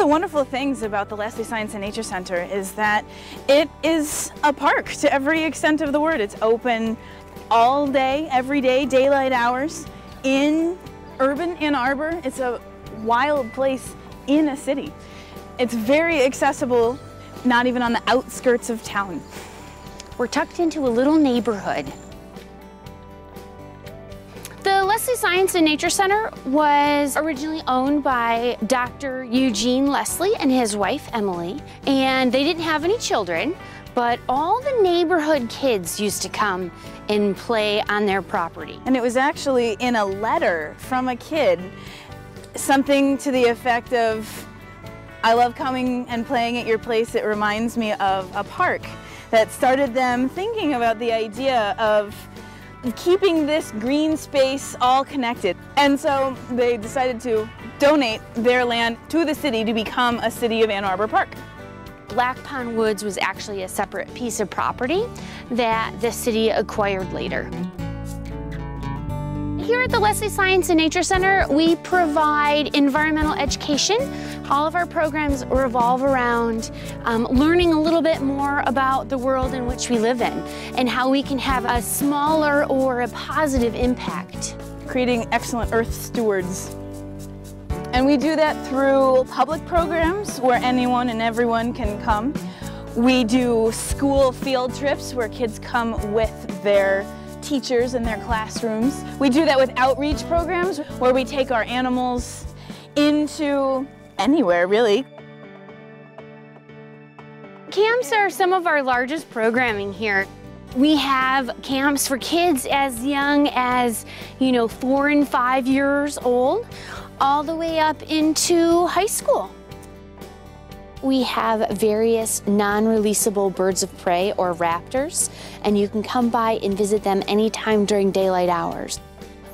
the wonderful things about the Leslie Science and Nature Center is that it is a park to every extent of the word. It's open all day, every day, daylight hours, in urban Ann Arbor. It's a wild place in a city. It's very accessible, not even on the outskirts of town. We're tucked into a little neighborhood. The Leslie Science and Nature Center was originally owned by Dr. Eugene Leslie and his wife, Emily, and they didn't have any children, but all the neighborhood kids used to come and play on their property. And it was actually in a letter from a kid, something to the effect of, "I love coming and playing at your place. It reminds me of a park," that started them thinking about the idea of keeping this green space all connected. And so they decided to donate their land to the city to become a City of Ann Arbor park. Black Pond Woods was actually a separate piece of property that the city acquired later. Here at the Leslie Science and Nature Center, we provide environmental education. All of our programs revolve around learning a little bit more about the world in which we live in and how we can have a smaller or a positive impact. Creating excellent earth stewards. And we do that through public programs where anyone and everyone can come. We do school field trips where kids come with their teachers in their classrooms. We do that with outreach programs where we take our animals into anywhere, really. Camps are some of our largest programming here. We have camps for kids as young as, 4 and 5 years old, all the way up into high school. We have various non-releasable birds of prey or raptors, and you can come by and visit them anytime during daylight hours.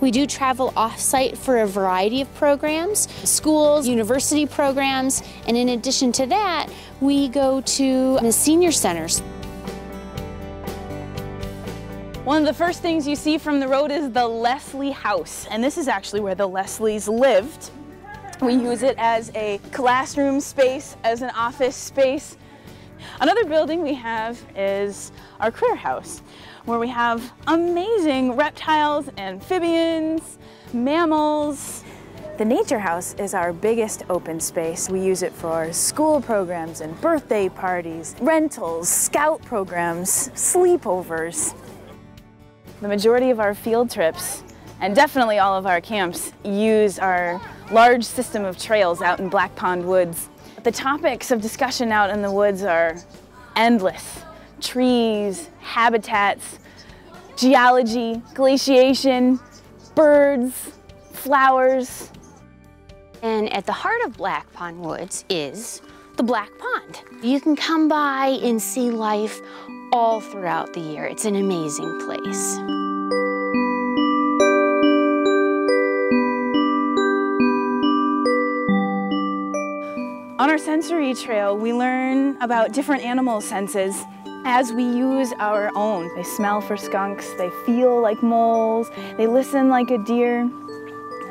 We do travel off-site for a variety of programs, schools, university programs, and in addition to that, we go to the senior centers. One of the first things you see from the road is the Leslie House, and this is actually where the Leslies lived. We use it as a classroom space, as an office space. Another building we have is our Critter House, where we have amazing reptiles, amphibians, mammals. The Nature House is our biggest open space. We use it for school programs and birthday parties, rentals, scout programs, sleepovers. The majority of our field trips, and definitely all of our camps, use our large system of trails out in Black Pond Woods. The topics of discussion out in the woods are endless. Trees, habitats, geology, glaciation, birds, flowers. And at the heart of Black Pond Woods is the Black Pond. You can come by and see life all throughout the year. It's an amazing place. On our sensory trail, we learn about different animal senses as we use our own. They smell for skunks, they feel like moles, they listen like a deer.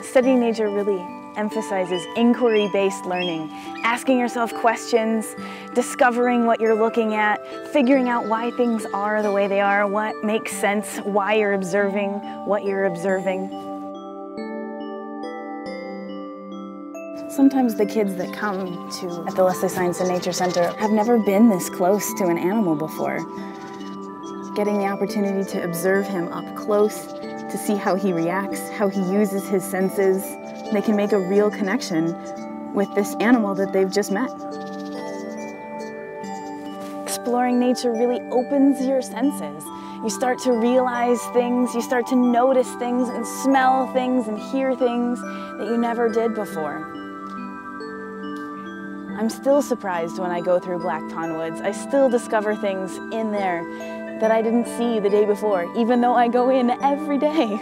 Studying nature really emphasizes inquiry-based learning, asking yourself questions, discovering what you're looking at, figuring out why things are the way they are, what makes sense, why you're observing what you're observing. Sometimes the kids that come at the Leslie Science and Nature Center have never been this close to an animal before. Getting the opportunity to observe him up close, to see how he reacts, how he uses his senses, they can make a real connection with this animal that they've just met. Exploring nature really opens your senses. You start to realize things, you start to notice things and smell things and hear things that you never did before. I'm still surprised when I go through Black Pond Woods. I still discover things in there that I didn't see the day before, even though I go in every day.